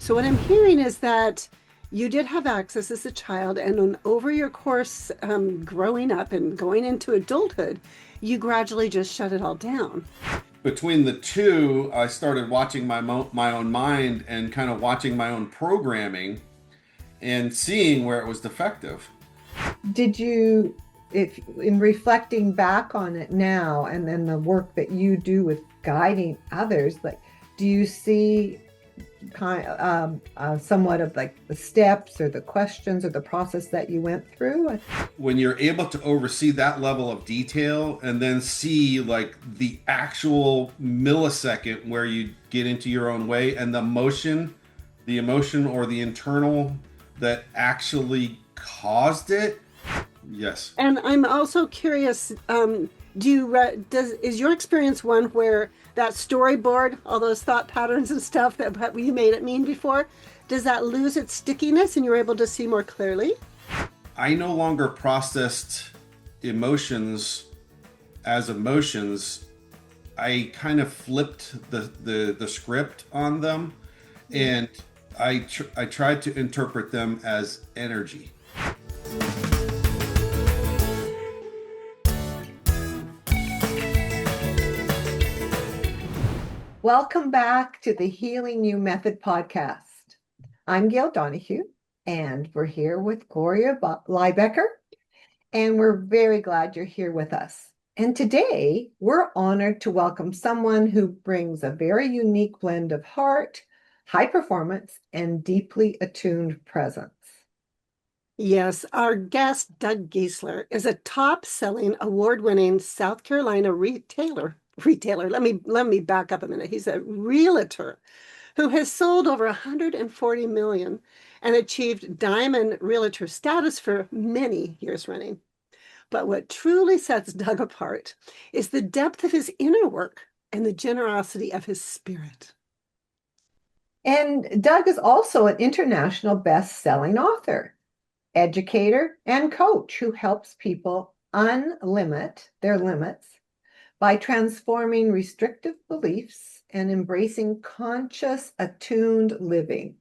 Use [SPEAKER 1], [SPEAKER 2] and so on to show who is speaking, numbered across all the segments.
[SPEAKER 1] So what I'm hearing is that you did have access as a child, and over your course, growing up and going into adulthood, you gradually just shut it all down.
[SPEAKER 2] Between the two, I started watching my own mind and kind of watching my own programming and seeing where it was defective.
[SPEAKER 3] Did you, if in reflecting back on it now, and then the work that you do with guiding others, like, do you see somewhat of like the steps or the questions or the process that you went through?
[SPEAKER 2] When you're able to oversee that level of detail and then see like the actual millisecond where you get into your own way and the emotion or the internal that actually caused it. Yes.
[SPEAKER 1] And I'm also curious, is your experience one where that storyboard, all those thought patterns and stuff that you made it mean before, does that lose its stickiness and you're able to see more clearly?
[SPEAKER 2] I no longer processed emotions as emotions. I kind of flipped the script on them, and I tried to interpret them as energy.
[SPEAKER 3] Welcome back to the Healing You Method podcast. I'm Gail Donohue, and we're here with Gloria Lybecker, and we're very glad you're here with us. And today, we're honored to welcome someone who brings a very unique blend of heart, high performance, and deeply attuned presence.
[SPEAKER 1] Yes, our guest, Doug Giesler, is a top-selling, award-winning South Carolina retailer. Let me back up a minute. He's a realtor who has sold over 140 million and achieved diamond realtor status for many years running. But what truly sets Doug apart is the depth of his inner work and the generosity of his spirit.
[SPEAKER 3] And Doug is also an international best-selling author, educator, and coach who helps people unlimit their limits by transforming restrictive beliefs and embracing conscious, attuned living.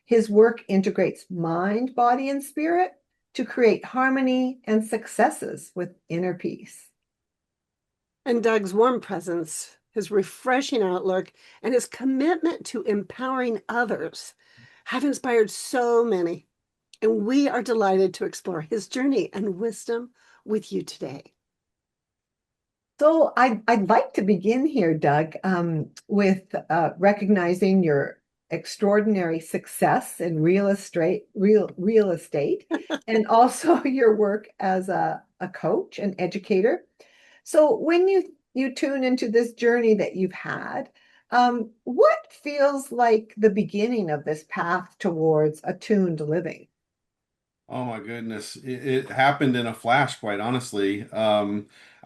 [SPEAKER 3] His work integrates mind, body, and spirit to create harmony and successes with inner peace.
[SPEAKER 1] And Doug's warm presence, his refreshing outlook, and his commitment to empowering others have inspired so many. And we are delighted to explore his journey and wisdom with you today.
[SPEAKER 3] So I'd like to begin here, Doug, with recognizing your extraordinary success in real estate, and also your work as a coach and educator. So when you tune into this journey that you've had, what feels like the beginning of this path towards attuned living?
[SPEAKER 2] Oh my goodness. It happened in a flash, quite honestly.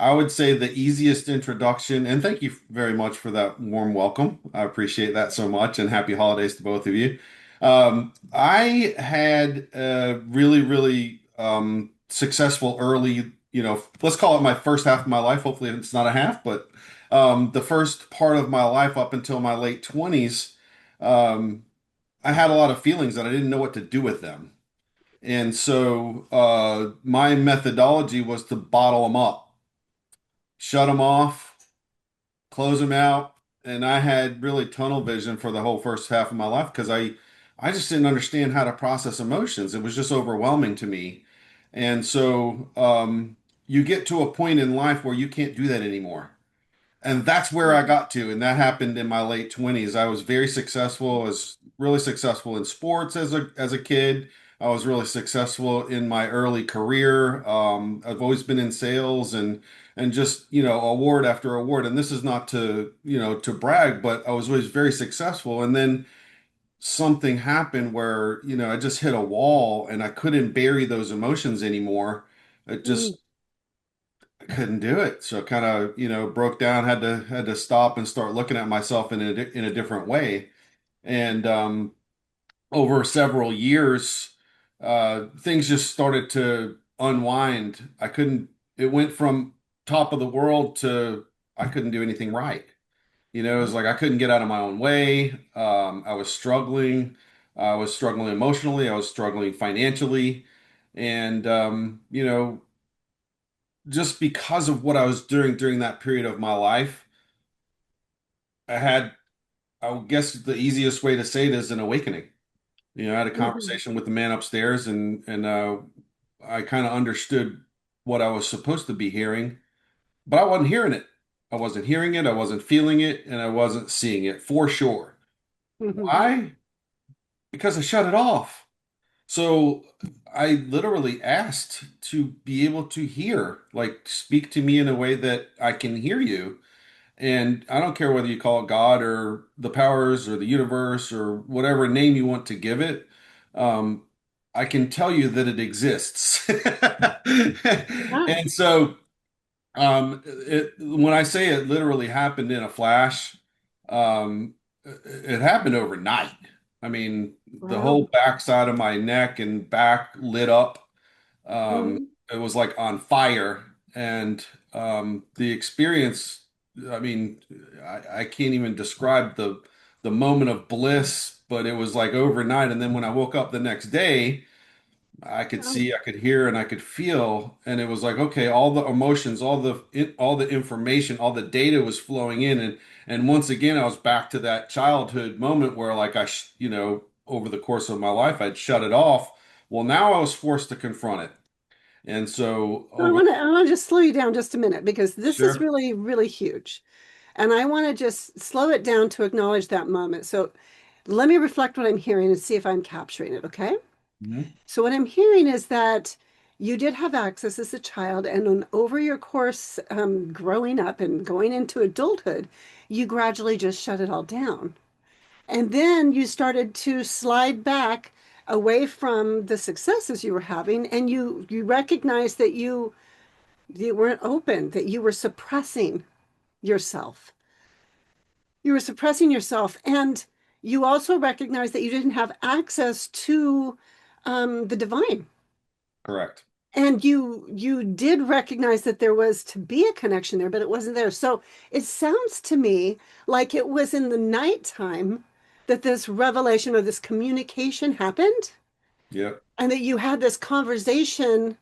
[SPEAKER 2] I would say the easiest introduction, and thank you very much for that warm welcome. I appreciate that so much, and happy holidays to both of you. I had a really successful early, let's call it my first half of my life. Hopefully it's not a half, but the first part of my life up until my late 20s, um, I had a lot of feelings that I didn't know what to do with them. And so my methodology was to bottle them up, shut them off, close them out. And I had really tunnel vision for the whole first half of my life because I just didn't understand how to process emotions. It was just overwhelming to me. And so you get to a point in life where you can't do that anymore. And that's where I got to, and that happened in my late 20s. I was very successful. I was really successful in sports as a kid. I was really successful in my early career. I've always been in sales and just, award after award. And this is not to, to brag, but I was always very successful. And then something happened where, I just hit a wall and I couldn't bury those emotions anymore. It
[SPEAKER 1] Mm.
[SPEAKER 2] just I couldn't do it. So kind of, broke down, had to stop and start looking at myself in a different way. And over several years, things just started to unwind. It went from top of the world to I couldn't do anything right. It was like I couldn't get out of my own way. I was struggling. I was struggling emotionally. I was struggling financially. And, just because of what I was doing during that period of my life, I had, I would guess the easiest way to say it is an awakening. I had a
[SPEAKER 1] Mhm.
[SPEAKER 2] conversation with the man upstairs, and I kind of understood what I was supposed to be hearing, but I wasn't hearing it. I wasn't hearing it, I wasn't feeling it, and I wasn't seeing it for sure.
[SPEAKER 1] Mhm.
[SPEAKER 2] Why? Because I shut it off. So I literally asked to be able to hear, like speak to me in a way that I can hear you. And I don't care whether you call it God or the powers or the universe or whatever name you want to give it. Um, I can tell you that it exists.
[SPEAKER 1] Yeah.
[SPEAKER 2] And so when I say it literally happened in a flash, it happened overnight. I mean, the
[SPEAKER 1] Wow.
[SPEAKER 2] whole backside of my neck and back lit up.
[SPEAKER 1] Mhm.
[SPEAKER 2] It was like on fire, and the experience. I mean, I can't even describe the moment of bliss, but it was like overnight. And then when I woke up the next day, I could
[SPEAKER 1] Wow.
[SPEAKER 2] see, I could hear, and I could feel, and it was like, okay, all the emotions, all the information, all the data was flowing in, and once again, I was back to that childhood moment where, like, over the course of my life, I'd shut it off. Well, now I was forced to confront it, and so
[SPEAKER 1] So I
[SPEAKER 2] over,
[SPEAKER 1] want to I want to just slow you down just a minute because this is
[SPEAKER 2] sure,
[SPEAKER 1] really, really huge. And I want to just slow it down to acknowledge that moment. So let me reflect what I'm hearing and see if I'm capturing it, okay?
[SPEAKER 2] Mhm.
[SPEAKER 1] So what I'm hearing is that you did have access as a child, and over your course, growing up and going into adulthood, you gradually just shut it all down. And then you started to slide back away from the successes you were having, and you recognized that you weren't open, that you were suppressing yourself. You were suppressing yourself, and you also recognized that you didn't have access to the divine.
[SPEAKER 2] Correct,
[SPEAKER 1] And you did recognize that there was to be a connection there, but it wasn't there. So it sounds to me like it was in the nighttime that this revelation or this communication happened,
[SPEAKER 2] yep,
[SPEAKER 1] and that you had this conversation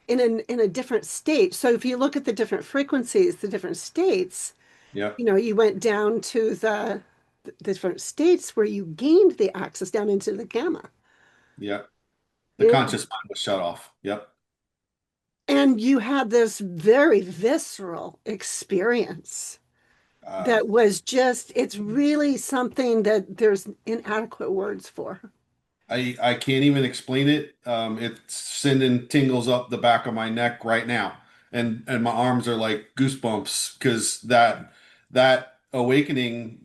[SPEAKER 1] in a different state. So if you look at the different frequencies, the different states,
[SPEAKER 2] yep,
[SPEAKER 1] you went down to the different states where you gained the access down into the gamma.
[SPEAKER 2] yep. The
[SPEAKER 1] Yeah.
[SPEAKER 2] conscious mind was shut off. Yep.
[SPEAKER 1] And you had this very visceral experience
[SPEAKER 2] Uh,
[SPEAKER 1] that was just, it's really something that there's inadequate words for.
[SPEAKER 2] I can't even explain it. It's sending tingles up the back of my neck right now, and my arms are like goosebumps because that awakening,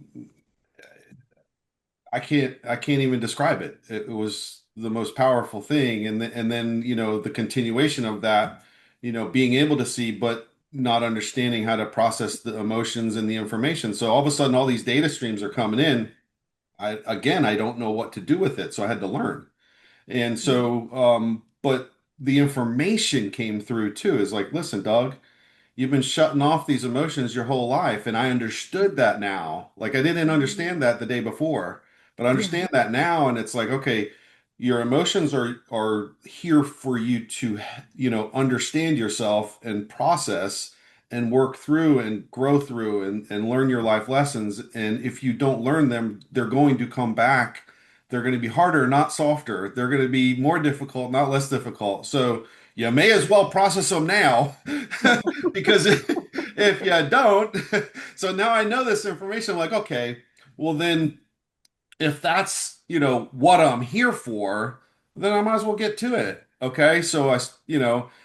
[SPEAKER 2] I can't even describe it. It was the most powerful thing, and then the continuation of that, being able to see but not understanding how to process the emotions and the information. So all of a sudden, all these data streams are coming in. I don't know what to do with it, so I had to learn. And so, but the information came through too. Is like, listen, Doug, you've been shutting off these emotions your whole life, and I understood that now. Like I didn't understand that the day before, but I
[SPEAKER 1] Yeah.
[SPEAKER 2] understand that now, and it's like, okay, your emotions are here for you to, understand yourself and process and work through and grow through and learn your life lessons. And if you don't learn them, they're going to come back. They're going to be harder, not softer. They're going to be more difficult, not less difficult. So you may as well process them now. Because if you don't, so now I know this information, I'm like, okay, well then if that's, what I'm here for, then I might as well get to it. Okay. So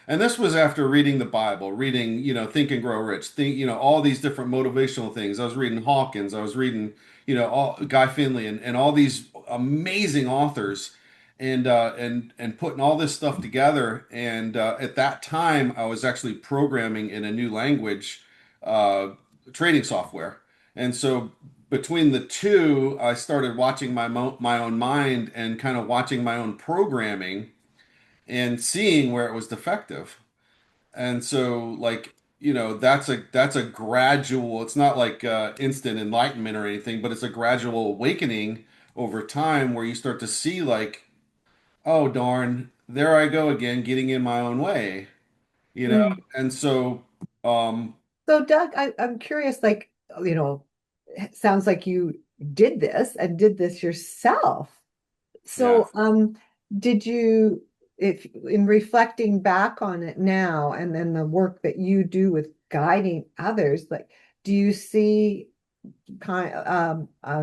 [SPEAKER 2] and this was after reading the Bible, reading, Think and Grow Rich, all these different motivational things. I was reading Hawkins, I was reading, all Guy Finley and all these amazing authors and putting all this stuff together. And at that time, I was actually programming in a new language, uh, trading software. And so between the two, I started watching my own mind and kind of watching my own programming and seeing where it was defective. And so, like, that's a gradual, it's not like instant enlightenment or anything, but it's a gradual awakening over time where you start to see like, oh darn, there I go again, getting in my own way, you know?
[SPEAKER 3] Mm.
[SPEAKER 2] And so, um,
[SPEAKER 3] So Doug, I'm curious, like, it sounds like you did this and did this yourself.
[SPEAKER 2] yeah.
[SPEAKER 3] So, did you, if in reflecting back on it now, and then the work that you do with guiding others, like, do you see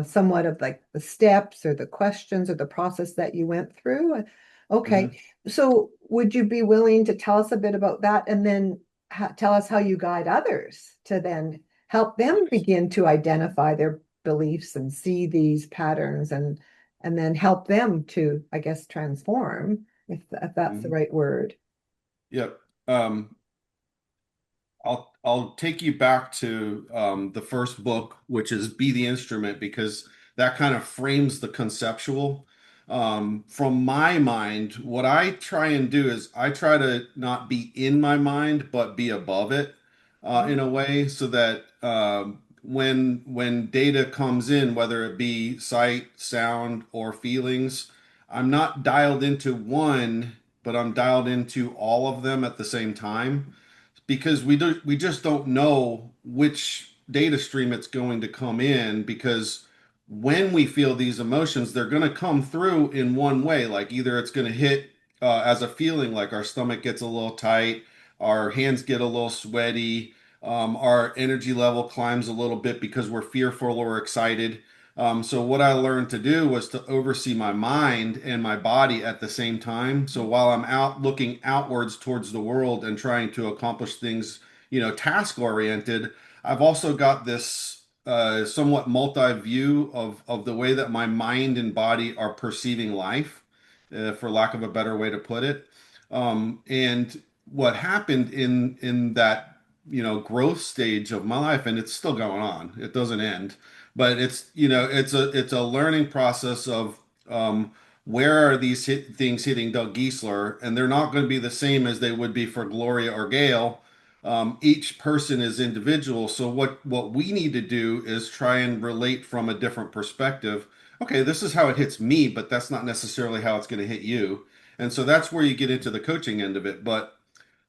[SPEAKER 3] somewhat of like the steps or the questions or the process that you went through?
[SPEAKER 2] Mhm.
[SPEAKER 3] Okay, so would you be willing to tell us a bit about that, and then tell us how you guide others to then help them begin to identify their beliefs and see these patterns, and then help them to, I guess, transform, if that's the
[SPEAKER 2] Mhm.
[SPEAKER 3] right word.
[SPEAKER 2] Yep. Um, I'll take you back to the first book, which is Be the Instrument, because that kind of frames the conceptual. From my mind, what I try and do is I try to not be in my mind, but be above it in a way, so that when data comes in, whether it be sight, sound, or feelings, I'm not dialed into one, but I'm dialed into all of them at the same time because we just don't know which data stream it's going to come in because when we feel these emotions they're going to come through in one way, like either it's going to hit as a feeling like our stomach gets a little tight, our hands get a little sweaty, our energy level climbs a little bit because we're fearful or excited. So what I learned to do was to oversee my mind and my body at the same time. So while I'm out looking outwards towards the world and trying to accomplish things, task oriented, I've also got this somewhat multi view of the way that my mind and body are perceiving life, for lack of a better way to put it. And what happened in that growth stage of my life, and it's still going on. It doesn't end, but it's a learning process of where are these things hitting Doug Giesler, and they're not going to be the same as they would be for Gloria or Gail. Each person is individual, so what we need to do is try and relate from a different perspective. Okay, this is how it hits me, but that's not necessarily how it's going to hit you. And so that's where you get into the coaching end of it. But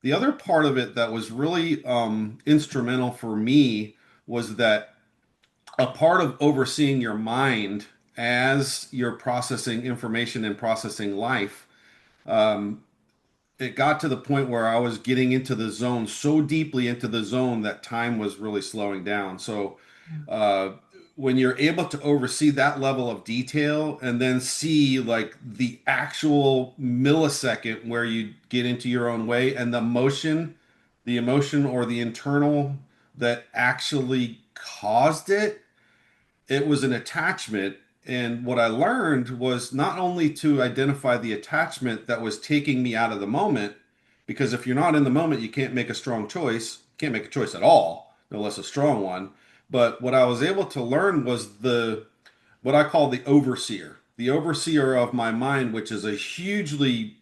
[SPEAKER 2] the other part of it that was really instrumental for me was that a part of overseeing your mind as you're processing information and processing life, um, it got to the point where I was getting into the zone, so deeply into the zone that time was really slowing down. So, uh, when you're able to oversee that level of detail and then see like the actual millisecond where you get into your own way and the emotion or the internal that actually caused it, it was an attachment. And what I learned was not only to identify the attachment that was taking me out of the moment, because if you're not in the moment, you can't make a strong choice, can't make a choice at all, no less a strong one. But what I was able to learn was what I call the overseer of my mind, which is a hugely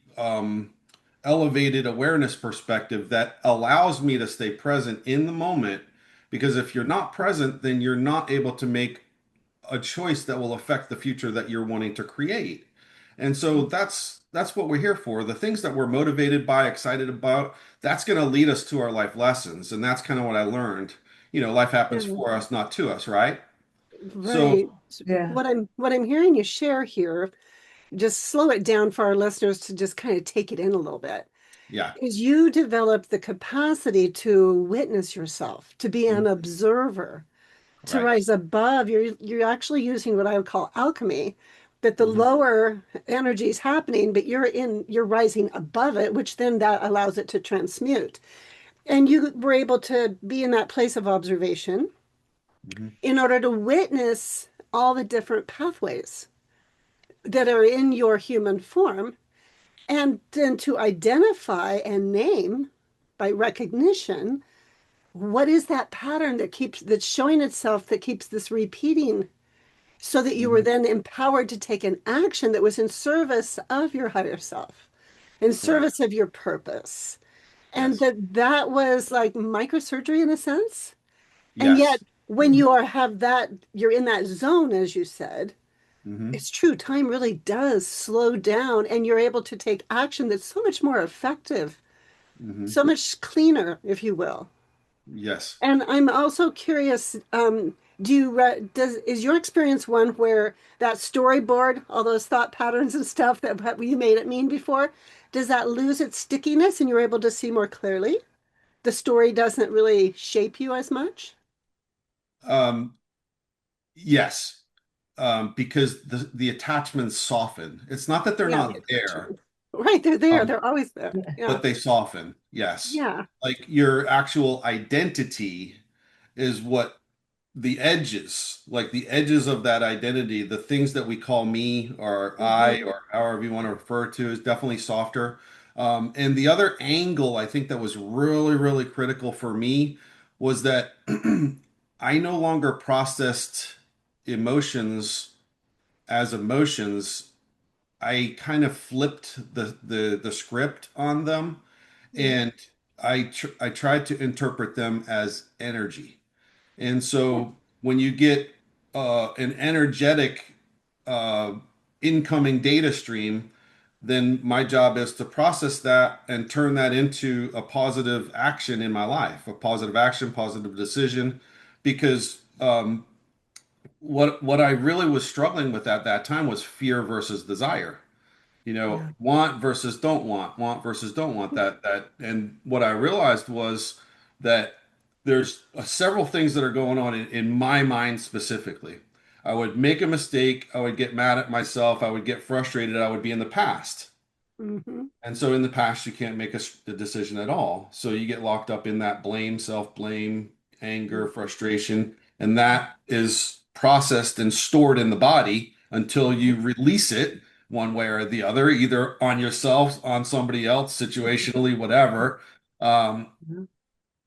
[SPEAKER 2] elevated awareness perspective that allows me to stay present in the moment. Because if you're not present, then you're not able to make a choice that will affect the future that you're wanting to create. And so that's what we're here for. The things that we're motivated by, excited about, that's going to lead us to our life lessons. And that's kind of what I learned. Life happens
[SPEAKER 1] Yeah,
[SPEAKER 2] for us, not to us, right? So,
[SPEAKER 1] right.
[SPEAKER 3] Yeah.
[SPEAKER 1] What I'm hearing you share here, just slow it down for our listeners to just kind of take it in a little bit.
[SPEAKER 2] yeah.
[SPEAKER 1] Is you develop the capacity to witness yourself, to be an
[SPEAKER 2] Mhm.
[SPEAKER 1] observer, to
[SPEAKER 2] Right.
[SPEAKER 1] rise above. You're actually using what I would call alchemy, that the
[SPEAKER 2] Hmm.
[SPEAKER 1] lower energy is happening, but you're rising above it, which then that allows it to transmute. And you were able to be in that place of observation
[SPEAKER 2] Hmm.
[SPEAKER 1] in order to witness all the different pathways that are in your human form, and then to identify and name by recognition what is that pattern that's showing itself, that keeps this repeating, so that you were
[SPEAKER 2] Hmm.
[SPEAKER 1] then empowered to take an action that was in service of your higher self, in
[SPEAKER 2] Correct.
[SPEAKER 1] service of your purpose. And
[SPEAKER 2] Yes.
[SPEAKER 1] that was like microsurgery in a sense. And yet,
[SPEAKER 2] Yes.
[SPEAKER 1] when you are have that, you're in that zone, as you said,
[SPEAKER 2] Hmm.
[SPEAKER 1] it's true. Time really does slow down, and you're able to take action that's so much more effective,
[SPEAKER 2] Hmm.
[SPEAKER 1] so much cleaner, if you will.
[SPEAKER 2] Yes.
[SPEAKER 1] And I'm also curious, is your experience one where that storyboard, all those thought patterns and stuff that you made it mean before, does that lose its stickiness and you're able to see more clearly? The story doesn't really shape you as much?
[SPEAKER 2] Um, yes. Because the attachments soften. It's not that they're
[SPEAKER 1] Yeah, the
[SPEAKER 2] not there,
[SPEAKER 1] attachment. Right, they're there.
[SPEAKER 2] um,
[SPEAKER 1] They're always there.
[SPEAKER 3] Yeah.
[SPEAKER 1] Yeah.
[SPEAKER 2] but they soften. Yes.
[SPEAKER 1] Yeah.
[SPEAKER 2] Like your actual identity is what the edges, like the edges of that identity, the things that we call me or I
[SPEAKER 1] Hmm.
[SPEAKER 2] or however you want to refer to is definitely softer. And the other angle I think that was really, really critical for me was that I no longer processed emotions as emotions. I kind of flipped the script on them,
[SPEAKER 1] Yeah.
[SPEAKER 2] and I tried to interpret them as energy. And
[SPEAKER 1] Yeah.
[SPEAKER 2] so when you get an energetic uh, incoming data stream, then my job is to process that and turn that into a positive action in my life, a positive action, positive decision. Because what I really was struggling with at that time was fear versus desire.
[SPEAKER 3] Yeah.
[SPEAKER 2] Want versus don't want versus don't want that. And what I realized was that there's several things that are going on in my mind specifically. I would make a mistake, I would get mad at myself, I would get frustrated, I would be in the past.
[SPEAKER 1] Hmm.
[SPEAKER 2] And so in the past, you can't make a decision at all. So you get locked up in that blame, self-blame, anger, frustration, and that is processed and stored in the body until you release it one way or the other, either on yourself, on somebody else, situationally, whatever. Um,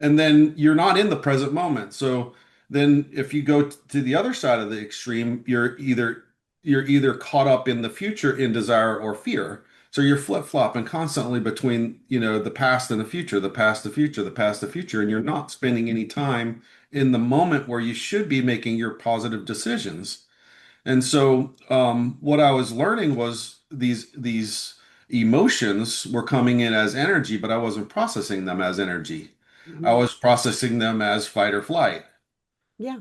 [SPEAKER 2] and then you're not in the present moment. So then if you go to the other side of the extreme, you're either caught up in the future in desire or fear. So you're flip-flopping constantly between, the past and the future, the past, the future, the past, the future, and you're not spending any time in the moment where you should be making your positive decisions. And so, what I was learning was these emotions were coming in as energy, but I wasn't processing them as energy. I
[SPEAKER 1] Hmm.
[SPEAKER 2] was processing them as fight or flight,
[SPEAKER 1] Yeah.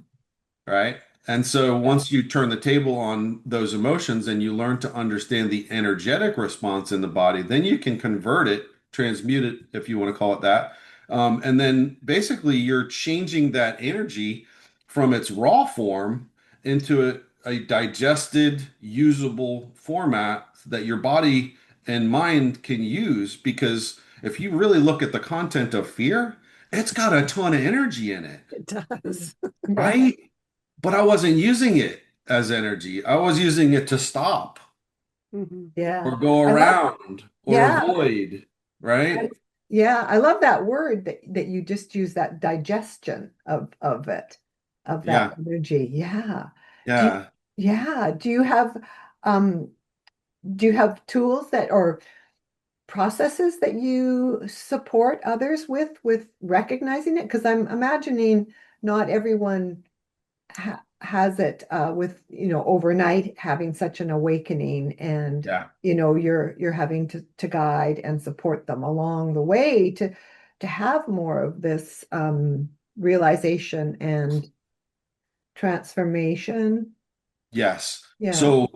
[SPEAKER 2] right? And so once you turn the table on those emotions and you learn to understand the energetic response in the body, then you can convert it, transmute it, if you want to call it that. And then basically you're changing that energy from its raw form into a digested, usable format that your body and mind can use. Because if you really look at the content of fear, it's got a ton of energy in it,
[SPEAKER 1] It
[SPEAKER 3] Mm.
[SPEAKER 1] does.
[SPEAKER 3] Yeah.
[SPEAKER 2] right? But I wasn't using it as energy. I was using it to stop
[SPEAKER 1] Hmm.
[SPEAKER 3] Yeah.
[SPEAKER 2] or go
[SPEAKER 3] I love,
[SPEAKER 2] around or
[SPEAKER 3] yeah.
[SPEAKER 2] avoid, right?
[SPEAKER 3] Yeah. I love that word that you just use, that digestion of it, of that
[SPEAKER 2] Yeah,
[SPEAKER 3] energy. Yeah. Do you,
[SPEAKER 2] yeah.
[SPEAKER 3] yeah. Um, do you have tools that or processes that you support others with recognizing it? Because I'm imagining not everyone has it with overnight having such an awakening, and
[SPEAKER 2] Yeah.
[SPEAKER 3] you're having to guide and support them along the way to have more of this realization and transformation.
[SPEAKER 2] Yes.
[SPEAKER 3] Yeah.
[SPEAKER 2] So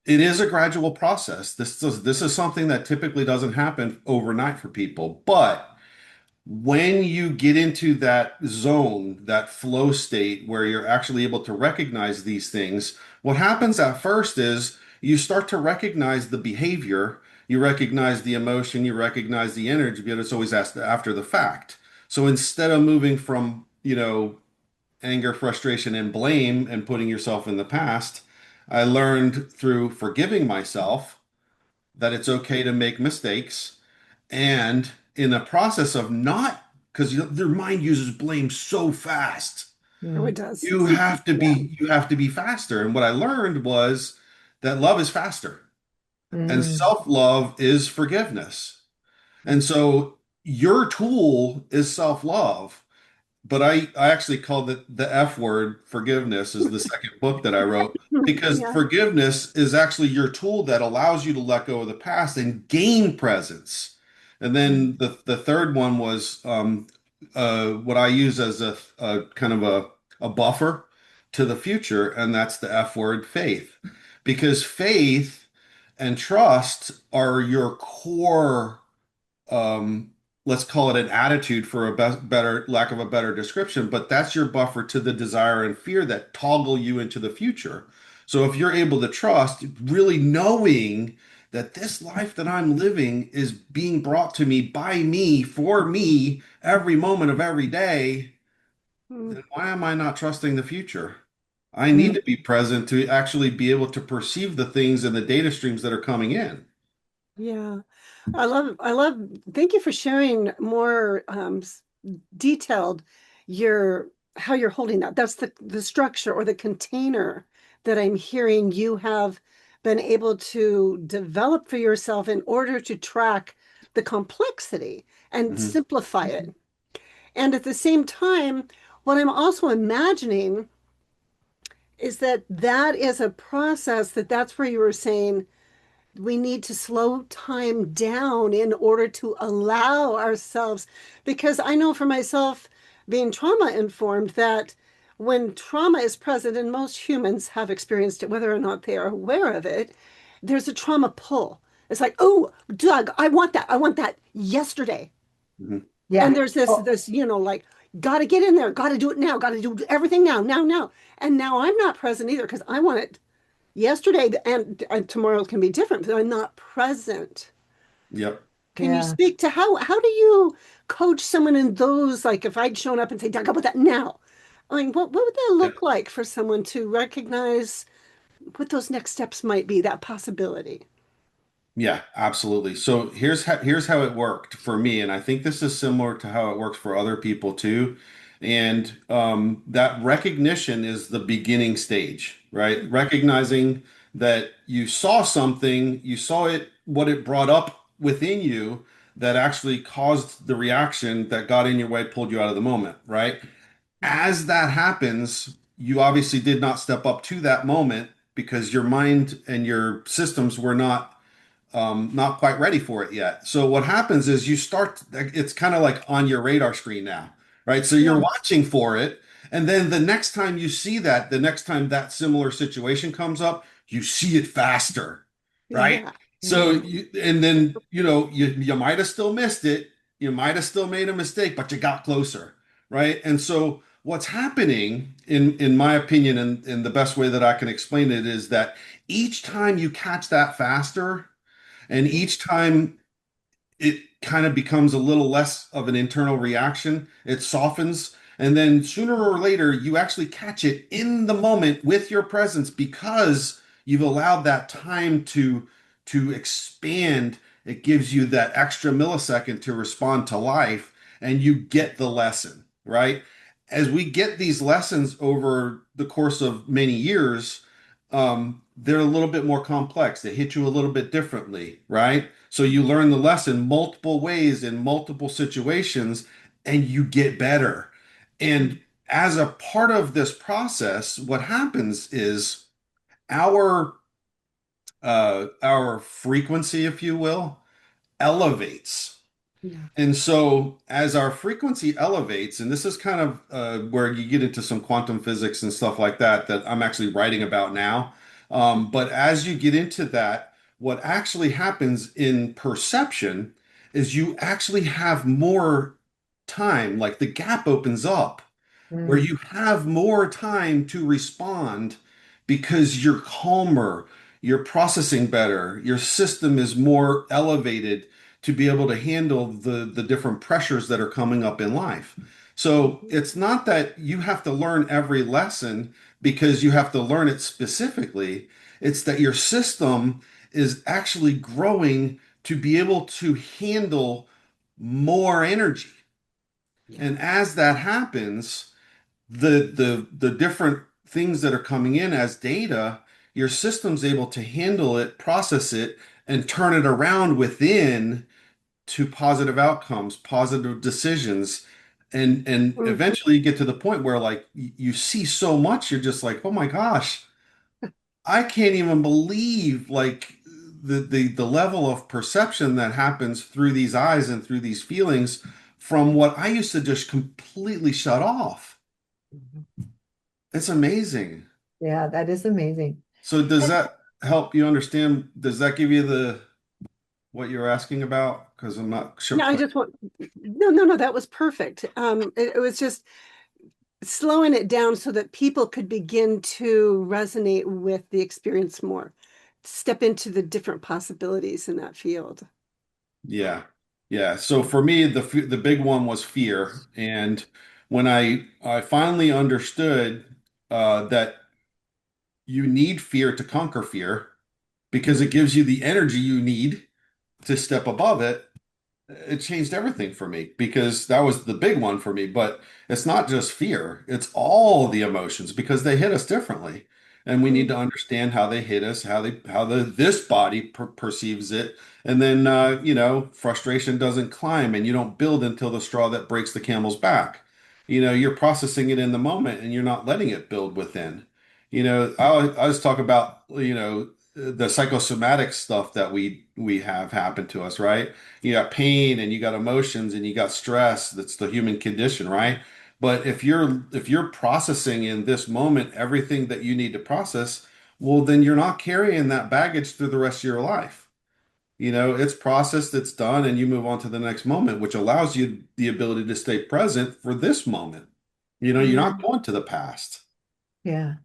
[SPEAKER 2] it is a gradual process. This is something that typically doesn't happen overnight for people, but when you get into that zone, that flow state where you're actually able to recognize these things, what happens at first is you start to recognize the behavior, you recognize the emotion, you recognize the energy, but it's always after the fact. So instead of moving from, anger, frustration, and blame and putting yourself in the past, I learned through forgiving myself that it's okay to make mistakes, and in the process of not, because their mind uses blame so fast,
[SPEAKER 1] Oh, it
[SPEAKER 3] Mm.
[SPEAKER 1] does. Yeah.
[SPEAKER 2] you have to be faster. And what I learned was that love is faster and
[SPEAKER 3] Mm.
[SPEAKER 2] self-love is forgiveness. And so your tool is self-love. But I actually called it the F word, forgiveness, is the second book that I wrote, because
[SPEAKER 1] Yeah.
[SPEAKER 2] forgiveness is actually your tool that allows you to let go of the past and gain presence. And then the third one was what I use as a kind of a buffer to the future, and that's the F word, faith. Because faith and trust are your core, um, let's call it an attitude for a better lack of a better description, but that's your buffer to the desire and fear that toggle you into the future. So if you're able to trust, really knowing that this life that I'm living is being brought to me by me for me every moment of every day,
[SPEAKER 1] Mm,
[SPEAKER 2] then why am I not trusting the future? I need
[SPEAKER 3] Mm.
[SPEAKER 2] to be present to actually be able to perceive the things and the data streams that are coming in.
[SPEAKER 1] yeah. Thank you for sharing more detailed your how you're holding that. That's the structure or the container that I'm hearing you have been able to develop for yourself in order to track the complexity and
[SPEAKER 2] Mhm.
[SPEAKER 1] simplify it. And at the same time, what I'm also imagining is that that is a process that's where you were saying we need to slow time down in order to allow ourselves, because I know for myself, being trauma informed, that when trauma is present, and most humans have experienced it, whether or not they are aware of it, there's a trauma pull. It's like, oh, Doug, I want that yesterday.
[SPEAKER 2] Mhm.
[SPEAKER 1] And
[SPEAKER 3] Yeah.
[SPEAKER 1] there's this,
[SPEAKER 3] Oh,
[SPEAKER 1] this, like, gotta get in there, gotta do it now, gotta do everything now, now, now. And now I'm not present either because I want it yesterday, and tomorrow can be different, but I'm not present.
[SPEAKER 2] Yep.
[SPEAKER 1] Can you
[SPEAKER 3] yeah.
[SPEAKER 1] speak to how do you coach someone in those, like if I'd shown up and say, Doug, how about that now? I mean, what would that
[SPEAKER 2] Yep.
[SPEAKER 1] look like for someone to recognize what those next steps might be, that possibility?
[SPEAKER 2] Yeah, absolutely. So here's how it worked for me, and I think this is similar to how it works for other people too. And that recognition is the beginning stage, right? Recognizing that you saw something, you saw it, what it brought up within you that actually caused the reaction that got in your way, pulled you out of the moment, right? As that happens, you obviously did not step up to that moment because your mind and your systems were not quite ready for it yet. So what happens is you start, it's kind of like on your radar screen now, right? So you're
[SPEAKER 1] Yeah,
[SPEAKER 2] watching for it. And then the next time you see that, the next time that similar situation comes up, you see it faster, right?
[SPEAKER 1] yeah,
[SPEAKER 2] So
[SPEAKER 1] yeah,
[SPEAKER 2] and then, you might have still missed it. You might have still made a mistake, but you got closer, right? And so what's happening in my opinion, and in the best way that I can explain it is that each time you catch that faster, and each time it kind of becomes a little less of an internal reaction, it softens. And then sooner or later, you actually catch it in the moment with your presence because you've allowed that time to expand. It gives you that extra millisecond to respond to life, and you get the lesson, right? As we get these lessons over the course of many years, they're a little bit more complex. They hit you a little bit differently, right? So you learn the lesson multiple ways in multiple situations and you get better. And as a part of this process, what happens is our our frequency, if you will, elevates.
[SPEAKER 1] yeah,
[SPEAKER 2] And so, as our frequency elevates, and this is kind of where you get into some quantum physics and stuff like that, that I'm actually writing about now. But as you get into that, what actually happens in perception is you actually have more time, like the gap opens up where
[SPEAKER 3] Mm.
[SPEAKER 2] you have more time to respond because you're calmer, you're processing better, your system is more elevated to be able to handle the different pressures that are coming up in life. So it's not that you have to learn every lesson because you have to learn it specifically. It's that your system is actually growing to be able to handle more energy.
[SPEAKER 1] yeah,
[SPEAKER 2] And as that happens, the different things that are coming in as data, your system's able to handle it, process it, and turn it around within to positive outcomes, positive decisions, and
[SPEAKER 1] Mm.
[SPEAKER 2] eventually you get to the point where like you see so much, you're just like, oh my gosh, I can't even believe like the level of perception that happens through these eyes and through these feelings from what I used to just completely shut off. It's amazing.
[SPEAKER 3] Yeah, that is amazing.
[SPEAKER 2] So does
[SPEAKER 3] And
[SPEAKER 2] that help you understand? Does that give you the what you're asking about? Because I'm not sure
[SPEAKER 1] No, I
[SPEAKER 2] quite.
[SPEAKER 1] just want, no, no, no, that was perfect. It was just slowing it down so that people could begin to resonate with the experience more, step into the different possibilities in that field.
[SPEAKER 2] Yeah. Yeah. So for me, the big one was fear. And when I finally understood that you need fear to conquer fear because it gives you the energy you need to step above it, it changed everything for me because that was the big one for me. But it's not just fear, it's all the emotions because they hit us differently. And we need
[SPEAKER 1] Mm,
[SPEAKER 2] to understand how they hit us, how this body perceives it. And then frustration doesn't climb and you don't build until the straw that breaks the camel's back. You're processing it in the moment and you're not letting it build within. I always talk about, the psychosomatic stuff that we have happen to us, right? You got pain and you got emotions and you got stress. That's the human condition, right? But if you're processing in this moment everything that you need to process, well, then you're not carrying that baggage through the rest of your life. It's processed, it's done, and you move on to the next moment, which allows you the ability to stay present for this moment. You're not
[SPEAKER 1] mm.
[SPEAKER 2] going to the past.
[SPEAKER 3] yeah.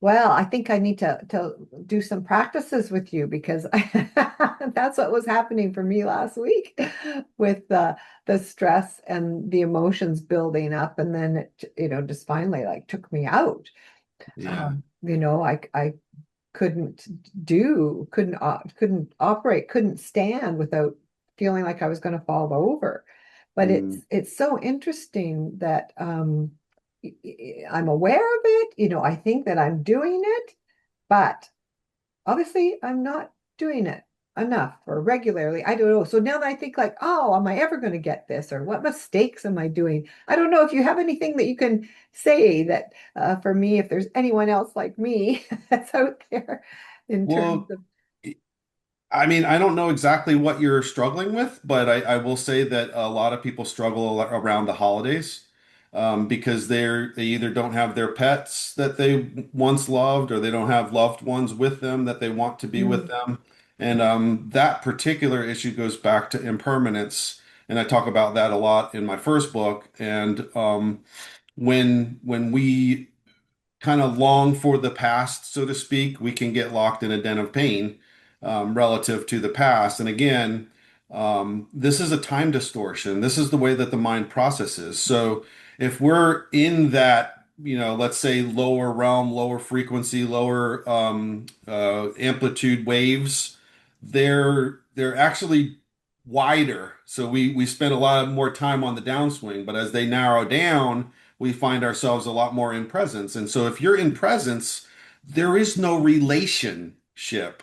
[SPEAKER 3] Well, I think I need to do some practices with you because that's what was happening for me last week with the stress and the emotions building up, and then it, just finally like took me out.
[SPEAKER 2] Yeah.
[SPEAKER 3] I couldn't operate, couldn't stand without feeling like I was going to fall over. But
[SPEAKER 2] Mm.
[SPEAKER 3] it's so interesting that I'm aware of it. I think that I'm doing it, but obviously I'm not doing it enough or regularly. I don't know. So now that I think like, oh, am I ever going to get this? Or what mistakes am I doing? I don't know if you have anything that you can say that for me, if there's anyone else like me that's out there in terms
[SPEAKER 2] Well,
[SPEAKER 3] of,
[SPEAKER 2] I mean, I don't know exactly what you're struggling with, but I will say that a lot of people struggle around the holidays because they either don't have their pets that they once loved, or they don't have loved ones with them that they want to be with
[SPEAKER 3] Mm,
[SPEAKER 2] them. And that particular issue goes back to impermanence, and I talk about that a lot in my first book. And when we kind of long for the past, so to speak, we can get locked in a den of pain relative to the past. And again, this is a time distortion. This is the way that the mind processes. So if we're in that, let's say lower realm, lower frequency, lower amplitude waves, they're actually wider. So we spend a lot of more time on the downswing, but as they narrow down, we find ourselves a lot more in presence. And so if you're in presence, there is no relationship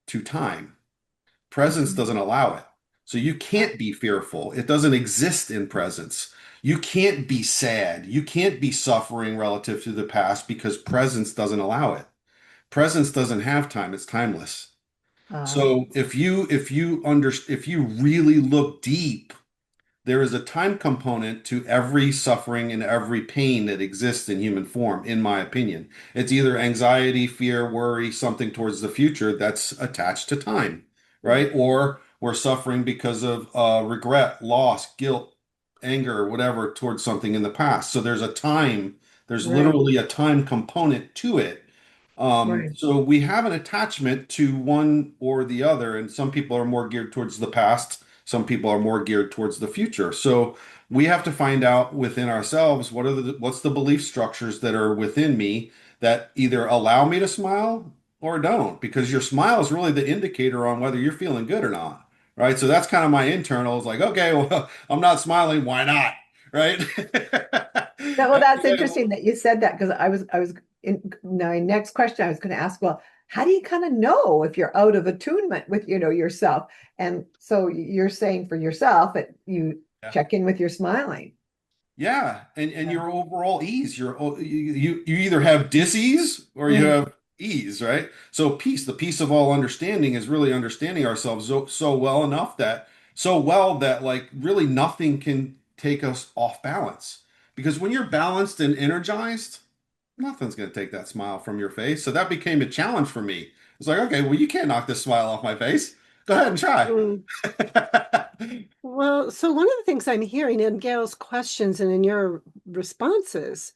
[SPEAKER 2] to time. Presence
[SPEAKER 3] mhm,
[SPEAKER 2] doesn't allow it. So you
[SPEAKER 3] oh,
[SPEAKER 2] can't be fearful. It doesn't exist in presence. You can't be sad. You can't be suffering relative to the past because presence doesn't allow it. Presence doesn't have time. It's timeless.
[SPEAKER 3] uh,
[SPEAKER 2] So if you really look deep, there is a time component to every suffering and every pain that exists in human form, in my opinion. It's either anxiety, fear, worry, something towards the future that's attached to time, right? Or we're suffering because of regret, loss, guilt, anger, whatever, towards something in the past. So there's
[SPEAKER 3] right,
[SPEAKER 2] literally a time component to it.
[SPEAKER 3] right,
[SPEAKER 2] So we have an attachment to one or the other, and some people are more geared towards the past, some people are more geared towards the future. So we have to find out within ourselves what's the belief structures that are within me that either allow me to smile or don't, because your smile is really the indicator on whether you're feeling good or not, right? So that's kind of my internal. It's like, okay, well, I'm not smiling, why not? Right?
[SPEAKER 3] well, that's
[SPEAKER 2] Okay,
[SPEAKER 3] interesting that you said that because I was in my next question I was going to ask, well, how do you kind of know if you're out of attunement with, yourself? And so you're saying for yourself that you
[SPEAKER 2] Yeah.
[SPEAKER 3] check in with your smiling.
[SPEAKER 2] Yeah, and
[SPEAKER 3] Yeah.
[SPEAKER 2] your overall ease, you either have dis-ease or you
[SPEAKER 3] Mm,
[SPEAKER 2] have ease, right? So peace, the peace of all understanding is really understanding ourselves so well enough that so well that like really nothing can take us off balance. Because when you're balanced and energized, nothing's going to take that smile from your face. So that became a challenge for me. It's like, okay, well, you can't knock this smile off my face. Go ahead and try.
[SPEAKER 1] Mm. Well, so one of the things I'm hearing in Gail's questions and in your responses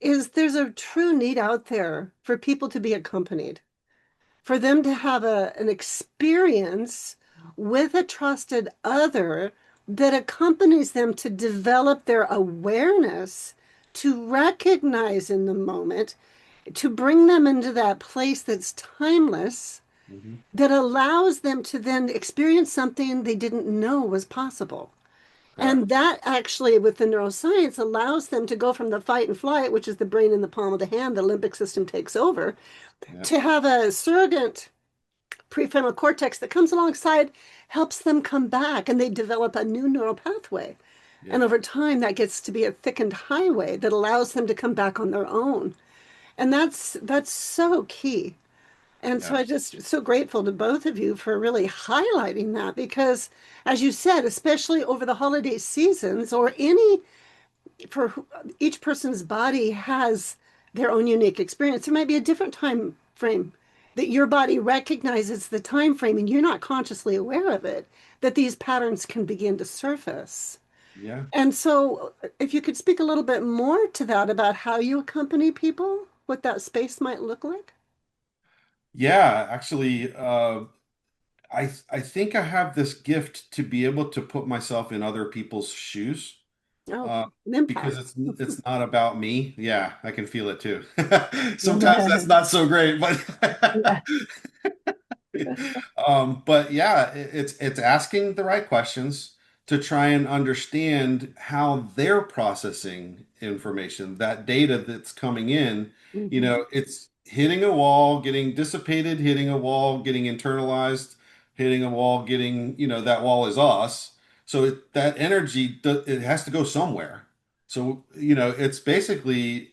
[SPEAKER 1] is there's a true need out there for people to be accompanied, for them to have an experience with a trusted other that accompanies them to develop their awareness, to recognize in the moment, to bring them into that place that's timeless,
[SPEAKER 2] Mhm.
[SPEAKER 1] that allows them to then experience something they didn't know was possible. And
[SPEAKER 2] Correct.
[SPEAKER 1] that actually, with the neuroscience, allows them to go from the fight and flight, which is the brain in the palm of the hand, the limbic system takes over,
[SPEAKER 2] Yeah.
[SPEAKER 1] to have a surrogate prefrontal cortex that comes alongside, helps them come back, and they develop a new neural pathway. And
[SPEAKER 2] Yeah.
[SPEAKER 1] over time, that gets to be a thickened highway that allows them to come back on their own. And that's so key. And so
[SPEAKER 2] Yeah.
[SPEAKER 1] I just so grateful to both of you for really highlighting that because, as you said, especially over the holiday seasons or any for each person's body has their own unique experience. There might be a different time frame that your body recognizes the time frame and you're not consciously aware of it, that these patterns can begin to surface.
[SPEAKER 2] Yeah.
[SPEAKER 1] And so if you could speak a little bit more to that about how you accompany people, what that space might look like.
[SPEAKER 2] Yeah, actually, I think I have this gift to be able to put myself in other people's shoes,
[SPEAKER 1] Oh,
[SPEAKER 2] uh,
[SPEAKER 1] an
[SPEAKER 2] because
[SPEAKER 1] empath.
[SPEAKER 2] it's not about me. Yeah, I can feel it too. Sometimes that's not so great, but
[SPEAKER 3] Yeah.
[SPEAKER 2] but yeah, it's asking the right questions to try and understand how they're processing information, that data that's coming in. You
[SPEAKER 1] Mhm.
[SPEAKER 2] know, it's hitting a wall, getting dissipated, hitting a wall, getting internalized, hitting a wall, getting, that wall is us. So that energy, it has to go somewhere. So, it's basically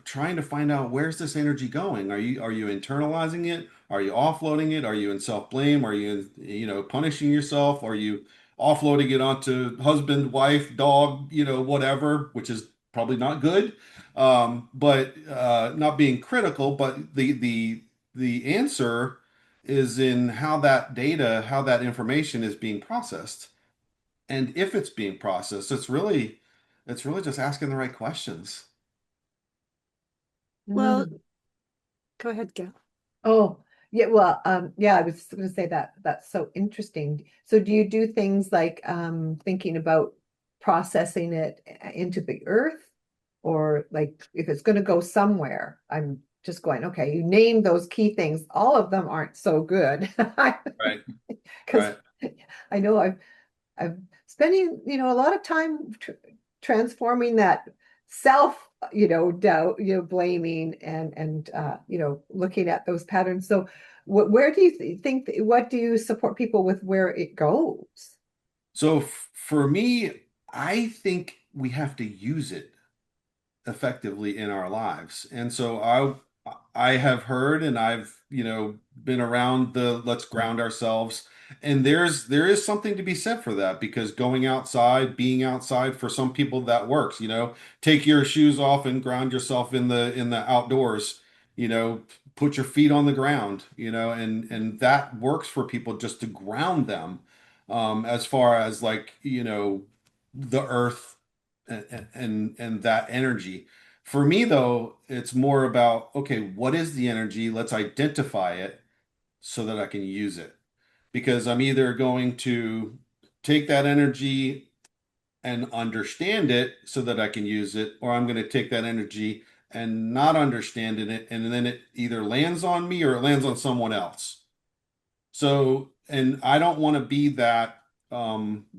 [SPEAKER 2] trying to find out where's this energy going? Are you internalizing it? Are you offloading it? Are you in self-blame? Are you in, punishing yourself? Are you offloading it onto husband, wife, dog, whatever, which is probably not good. But not being critical, but the answer is in how that data, how that information is being processed. And if it's being processed, it's really just asking the right questions.
[SPEAKER 1] Well,
[SPEAKER 3] Mm.
[SPEAKER 1] go ahead, Gail.
[SPEAKER 3] Oh, yeah. Well, yeah, I was going to say that that's so interesting. So do you do things like thinking about processing it into the earth? Or like if it's going to go somewhere, I'm just going, okay, you name those key things. All of them aren't so good.
[SPEAKER 2] Right,
[SPEAKER 3] Because
[SPEAKER 2] right.
[SPEAKER 3] I know I'm spending, a lot of time transforming that self, doubt, blaming and looking at those patterns. So, where do you think? What do you support people with where it goes?
[SPEAKER 2] So for me, I think we have to use it effectively in our lives. And so I have heard and I've, been around the let's ground ourselves. And there is something to be said for that because going outside, being outside for some people that works, take your shoes off and ground yourself in the outdoors, put your feet on the ground, and that works for people just to ground them as far as like, the earth and that energy. For me, though, it's more about, okay, what is the energy? Let's identify it so that I can use it. Because I'm either going to take that energy and understand it so that I can use it, or I'm going to take that energy and not understand it, and then it either lands on me or it lands on someone else. So, and I don't want to be that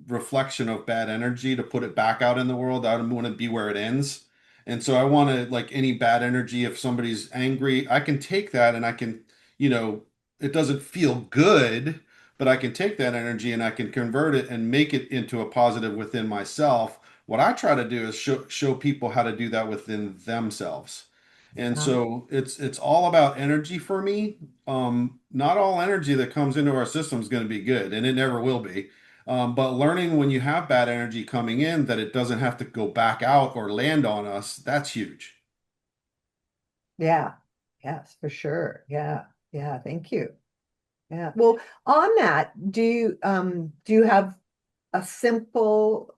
[SPEAKER 2] reflection of bad energy to put it back out in the world. I don't want to be where it ends. And so I want to, like any bad energy, if somebody's angry, I can take that and I can, you know, it doesn't feel good, but I can take that energy and I can convert it and make it into a positive within myself. What I try to do is show people how to do that within themselves. And
[SPEAKER 3] Yeah.
[SPEAKER 2] so it's all about energy for me. Not all energy that comes into our system is going to be good, and it never will be. But learning when you have bad energy coming in that it doesn't have to go back out or land on us, that's huge.
[SPEAKER 3] Yeah. Yes, for sure. Yeah. Yeah. Thank you. Yeah. Well, on that, do you have a simple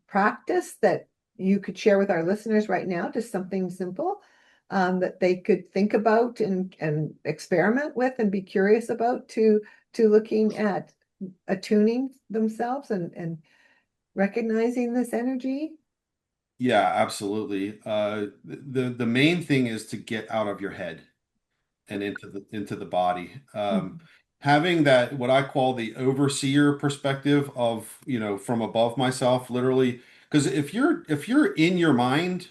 [SPEAKER 3] practice that you could share with our listeners right now? Just something simple that they could think about and experiment with and be curious about to looking at attuning themselves and recognizing this energy?
[SPEAKER 2] Yeah, absolutely. The main thing is to get out of your head and into the body.
[SPEAKER 3] Mhm.
[SPEAKER 2] Having that what I call the overseer perspective of, from above myself, literally, because if you're in your mind,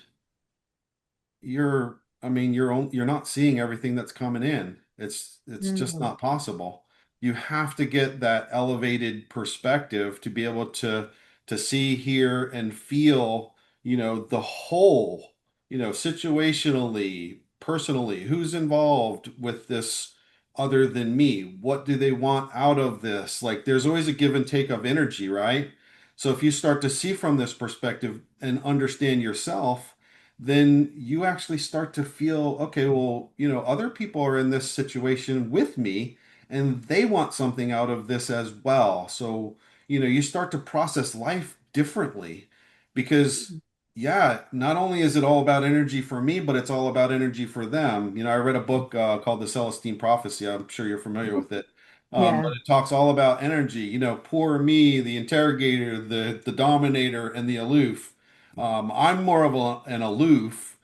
[SPEAKER 2] you're not seeing everything that's coming in. It's just
[SPEAKER 3] Mhm.
[SPEAKER 2] not possible. You have to get that elevated perspective to be able to see, hear, and feel, the whole, situationally, personally, who's involved with this other than me? What do they want out of this? Like there's always a give and take of energy, right? So if you start to see from this perspective and understand yourself, then you actually start to feel, okay, well, other people are in this situation with me and they want something out of this as well. So, you start to process life differently because, yeah, not only is it all about energy for me, but it's all about energy for them. I read a book called The Celestine Prophecy. I'm sure you're familiar with it. But
[SPEAKER 3] Yeah.
[SPEAKER 2] it talks all about energy, poor me, the interrogator, the dominator, and the aloof. I'm more of an aloof,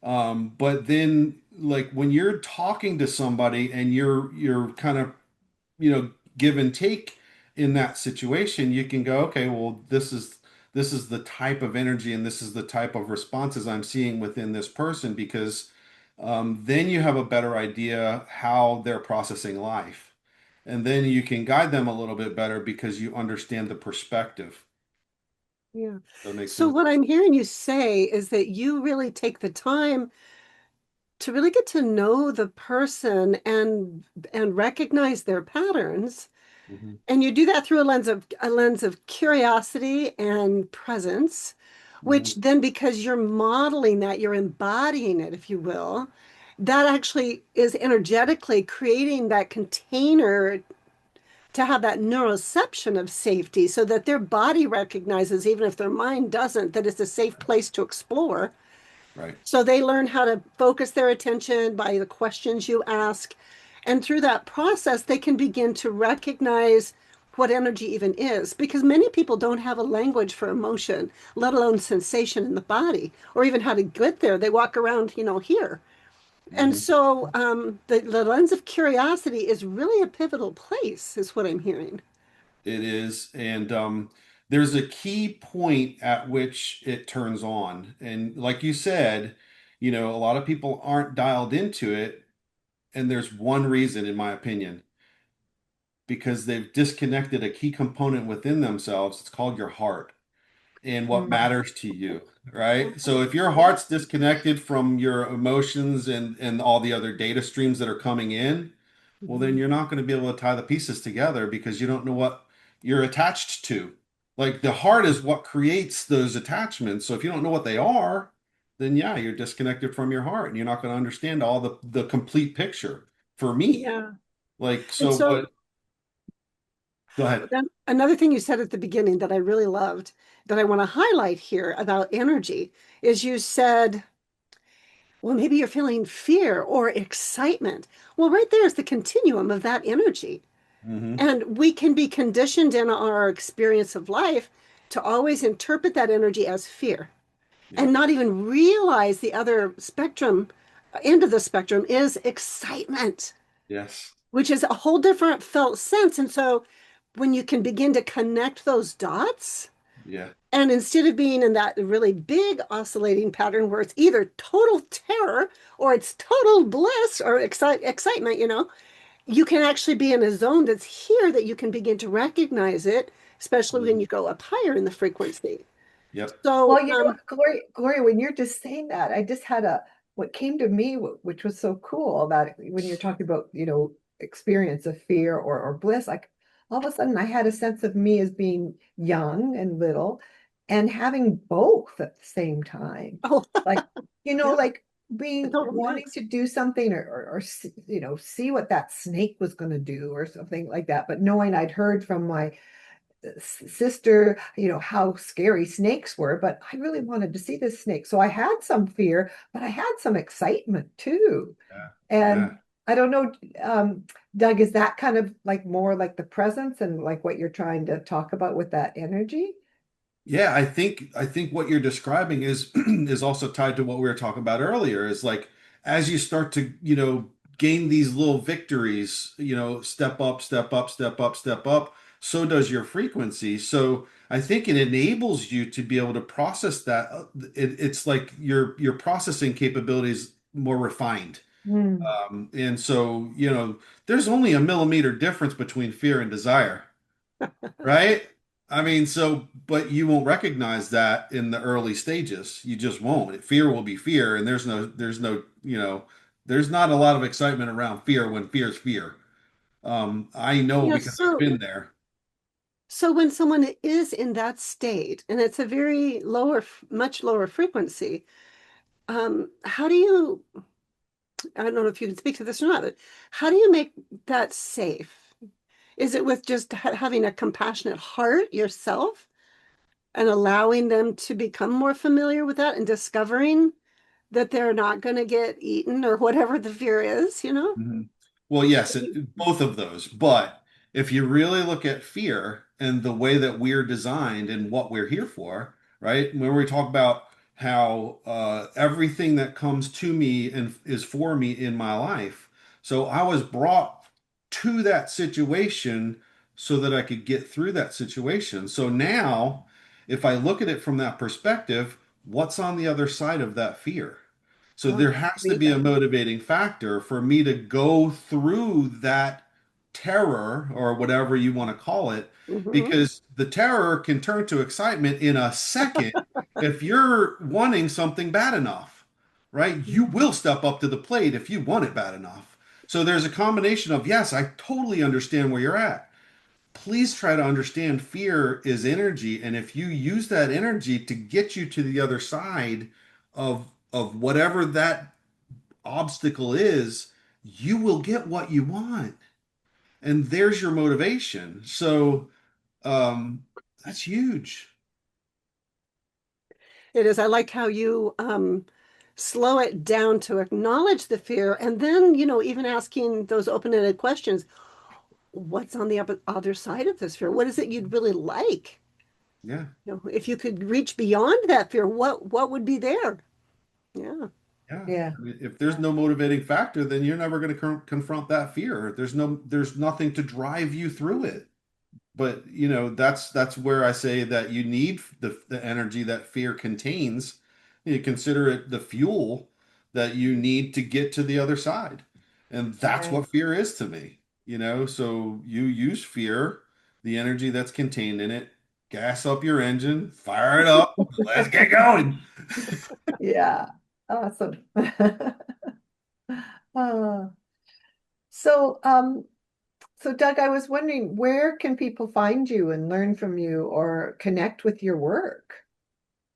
[SPEAKER 2] but then like when you're talking to somebody and you're kind of give and take in that situation, you can go, okay, well, this is the type of energy and this is the type of responses I'm seeing within this person because then you have a better idea how they're processing life. And then you can guide them a little bit better because you understand the perspective.
[SPEAKER 1] Yeah.
[SPEAKER 2] That makes
[SPEAKER 1] So
[SPEAKER 2] sense.
[SPEAKER 1] what I'm hearing you say is that you really take the time to really get to know the person and recognize their patterns.
[SPEAKER 2] Hmm.
[SPEAKER 1] And you do that through a lens of curiosity and presence,
[SPEAKER 2] Hmm.
[SPEAKER 1] which then because you're modeling that, you're embodying it, if you will, that actually is energetically creating that container to have that neuroception of safety so that their body recognizes, even if their mind doesn't, that it's a safe place to explore.
[SPEAKER 2] Right.
[SPEAKER 1] So they learn how to focus their attention by the questions you ask. And through that process, they can begin to recognize what energy even is, because many people don't have a language for emotion, let alone sensation in the body, or even how to get there. They walk around, here. And
[SPEAKER 2] Hmm.
[SPEAKER 1] so the lens of curiosity is really a pivotal place, is what I'm hearing.
[SPEAKER 2] It is. And there's a key point at which it turns on. And like you said, a lot of people aren't dialed into it. And there's one reason, in my opinion, because they've disconnected a key component within themselves. It's called your heart and what
[SPEAKER 3] Mhm.
[SPEAKER 2] matters to you, right? So if your
[SPEAKER 1] Mhm.
[SPEAKER 2] heart's disconnected from your emotions and all the other data streams that are coming in, well, then
[SPEAKER 1] Mhm.
[SPEAKER 2] you're not going to be able to tie the pieces together because you don't know what you're attached to. Like the heart is what creates those attachments. So if you don't know what they are, then yeah, you're disconnected from your heart and you're not going to understand all the complete picture for me.
[SPEAKER 1] Yeah.
[SPEAKER 2] Like,
[SPEAKER 1] And
[SPEAKER 2] so
[SPEAKER 1] so
[SPEAKER 2] what? Go ahead.
[SPEAKER 1] then another thing you said at the beginning that I really loved, that I want to highlight here about energy, is you said, well, maybe you're feeling fear or excitement. Well, right there is the continuum of that energy.
[SPEAKER 2] Hmm.
[SPEAKER 1] And we can be conditioned in our experience of life to always interpret that energy as fear and
[SPEAKER 2] Yep.
[SPEAKER 1] not even realize the other spectrum, end of the spectrum is excitement,
[SPEAKER 2] Yes.
[SPEAKER 1] which is a whole different felt sense. And so when you can begin to connect those dots
[SPEAKER 2] Yeah.
[SPEAKER 1] And instead of being in that really big oscillating pattern where it's either total terror or it's total bliss or excitement, you can actually be in a zone that's here that you can begin to recognize it, especially when
[SPEAKER 2] Mhm.
[SPEAKER 1] you go up higher in the frequency.
[SPEAKER 2] Yep.
[SPEAKER 1] So,
[SPEAKER 3] Well, you know what, Gloria, when you're just saying that, I just had what came to me, which was so cool about it, when you're talking about, experience of fear or bliss, like all of a sudden I had a sense of me as being young and little and having both at the same time.
[SPEAKER 1] oh,
[SPEAKER 3] Like,
[SPEAKER 1] yeah,
[SPEAKER 3] like
[SPEAKER 1] it
[SPEAKER 3] being
[SPEAKER 1] totally
[SPEAKER 3] wanting
[SPEAKER 1] is.
[SPEAKER 3] to do something or see what that snake was going to do or something like that, but knowing I'd heard from my sister, how scary snakes were, but I really wanted to see this snake. So I had some fear, but I had some excitement too.
[SPEAKER 2] Yeah. Yeah.
[SPEAKER 3] And I don't know, Doug, is that kind of like more like the presence and like what you're trying to talk about with that energy?
[SPEAKER 2] Yeah, I think what you're describing is is also tied to what we were talking about earlier, is like as you start to, gain these little victories, step up, step up, step up, step up, so does your frequency. So I think it enables you to be able to process that. It's like your processing capabilities more refined.
[SPEAKER 3] Hmm.
[SPEAKER 2] And so, there's only a millimeter difference between fear and desire. Right? I mean, so, but you won't recognize that in the early stages. You just won't. Fear will be fear, and there's no, there's not a lot of excitement around fear when fear's fear. I know
[SPEAKER 1] Yeah,
[SPEAKER 2] because I've
[SPEAKER 1] so
[SPEAKER 2] been there.
[SPEAKER 1] so when someone is in that state and it's a very much lower frequency, how do you, I don't know if you can speak to this or not, but how do you make that safe? Is it with just having a compassionate heart yourself and allowing them to become more familiar with that and discovering that they're not going to get eaten or whatever the fear is?
[SPEAKER 2] Mhm. Well, yes, both of those. But if you really look at fear and the way that we're designed and what we're here for, right? When we talk about how everything that comes to me and is for me in my life. So I was brought to that situation so that I could get through that situation. So now, if I look at it from that perspective, what's on the other side of that fear? So
[SPEAKER 1] Oh,
[SPEAKER 2] there has to be a
[SPEAKER 1] amazing.
[SPEAKER 2] motivating factor for me to go through that terror or whatever you want to call it,
[SPEAKER 1] Hmm.
[SPEAKER 2] because the terror can turn to excitement in a second if you're wanting something bad enough, right? You will step up to the plate if you want it bad enough. So there's a combination of, yes, I totally understand where you're at. Please try to understand fear is energy, and if you use that energy to get you to the other side of whatever that obstacle is, you will get what you want, and there's your motivation. So that's huge.
[SPEAKER 1] It is. I like how you slow it down to acknowledge the fear and then, even asking those open-ended questions. What's on the other side of this fear? What is it you'd really like?
[SPEAKER 2] Yeah,
[SPEAKER 1] If you could reach beyond that fear, what would be there? Yeah.
[SPEAKER 2] yeah.
[SPEAKER 3] Yeah.
[SPEAKER 2] I mean, if there's no motivating factor, then you're never going to confront that fear. There's nothing to drive you through it. But that's where I say that you need the energy that fear contains. You consider it the fuel that you need to get to the other side. And that's
[SPEAKER 3] Right.
[SPEAKER 2] what fear is to me. So you use fear, the energy that's contained in it, gas up your engine, fire it up, let's get going.
[SPEAKER 3] Yeah. Awesome. Uh, so, so Doug, I was wondering, where can people find you and learn from you or connect with your work?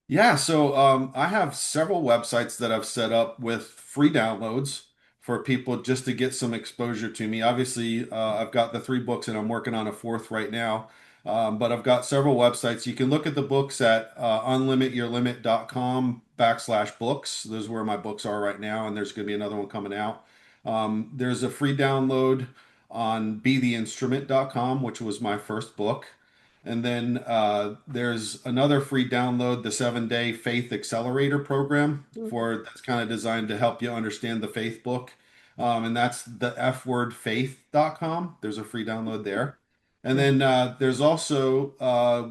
[SPEAKER 2] Yeah, so I have several websites that I've set up with free downloads for people just to get some exposure to me. Obviously, I've got the three books and I'm working on a fourth right now. But I've got several websites. You can look at the books at unlimityourlimit.com/books. Those are where my books are right now, and there's going to be another one coming out. There's a free download on betheinstrument.com, which was my first book. And then there's another free download, the 7-day Faith Accelerator program for that's kind of designed to help you understand the faith book. And that's the fwordfaith.com. There's a free download there. And then there's also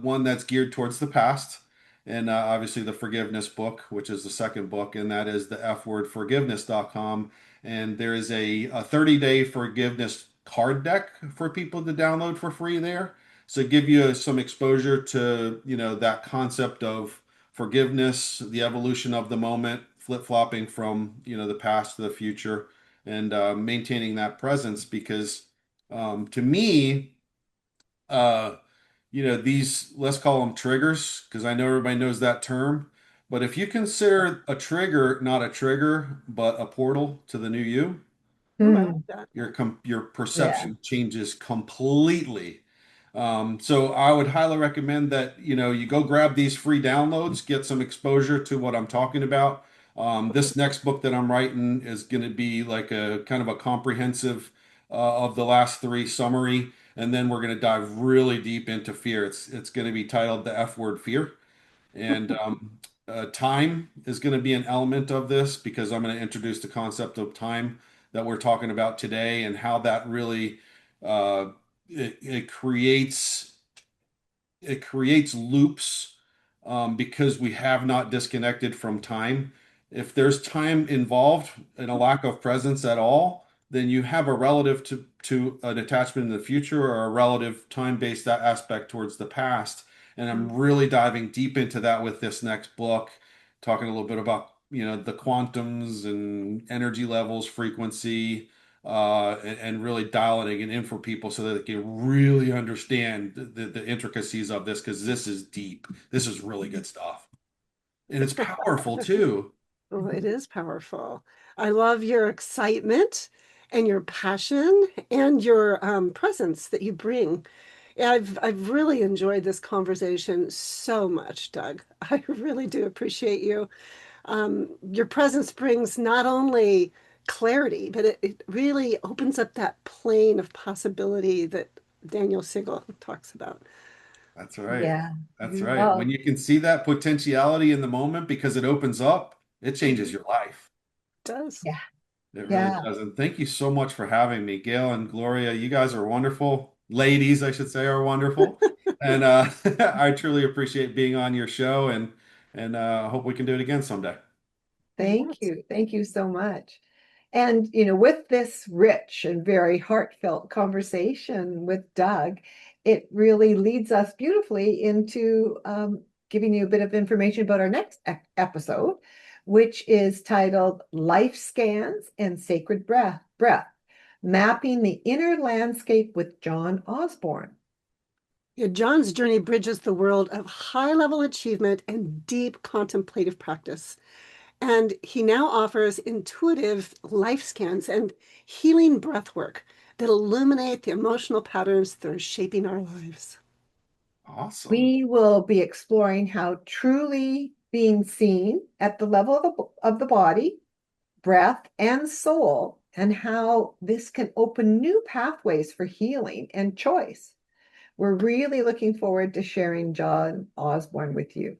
[SPEAKER 2] one that's geared towards the past. and obviously the forgiveness book, which is the second book, and that is the F word forgiveness.com. And there is a 30-day forgiveness card deck for people to download for free there. So give you some exposure to, that concept of forgiveness, the evolution of the moment, flip-flopping from, the past to the future, and maintaining that presence because to me, uh, these, let's call them triggers, because I know everybody knows that term. But if you consider a trigger not a trigger, but a portal to the new you,
[SPEAKER 1] Oh, I like
[SPEAKER 3] Hmm.
[SPEAKER 1] that.
[SPEAKER 2] your
[SPEAKER 3] Yeah.
[SPEAKER 2] perception changes completely. So I would highly recommend that, you go grab these free downloads, get some exposure to what I'm talking about. This next book that I'm writing is going to be like a kind of a comprehensive of the last three summary, and then we're going to dive really deep into fear. It's going to be titled The F Word Fear. And time is going to be an element of this because I'm going to introduce the concept of time that we're talking about today and how that really uh, it creates loops because we have not disconnected from time. If there's time involved and a lack of presence at all, then you have a relative to an attachment in the future or a relative time-based aspect towards the past. And I'm really diving deep into that with this next book, talking a little bit about, the quantums and energy levels, frequency, and really dialing it in for people so that they can really understand the intricacies of this because this is deep. This is really good stuff. And it's powerful too.
[SPEAKER 1] Oh, it is powerful. I love your excitement and your passion and your presence that you bring. Yeah, I've really enjoyed this conversation so much, Doug. I really do appreciate you. Your presence brings not only clarity, but it really opens up that plane of possibility that Daniel Siegel talks about.
[SPEAKER 2] That's right.
[SPEAKER 3] Yeah.
[SPEAKER 2] That's right. When
[SPEAKER 3] Oh,
[SPEAKER 2] you can see that potentiality in the moment because it opens up, it changes
[SPEAKER 1] Mhm.
[SPEAKER 2] your life.
[SPEAKER 1] Does.
[SPEAKER 3] yeah.
[SPEAKER 2] It really
[SPEAKER 3] Yeah.
[SPEAKER 2] does. And thank you so much for having me, Gail and Gloria. You guys are wonderful. Ladies, I should say, are wonderful. And I truly appreciate being on your show and hope we can do it again someday.
[SPEAKER 3] Thank
[SPEAKER 1] Yes.
[SPEAKER 3] you. Thank you so much. And, with this rich and very heartfelt conversation with Doug, it really leads us beautifully into giving you a bit of information about our next episode, which is titled Life Scans and Sacred Breath, Mapping the Inner Landscape with John Osborne.
[SPEAKER 1] Yeah, John's journey bridges the world of high-level achievement and deep contemplative practice. And he now offers intuitive life scans and healing breath work that illuminate the emotional patterns that are shaping our lives.
[SPEAKER 2] Awesome.
[SPEAKER 3] We will be exploring how truly being seen at the level of the body, breath, and soul, and how this can open new pathways for healing and choice. We're really looking forward to sharing John Osborne with you.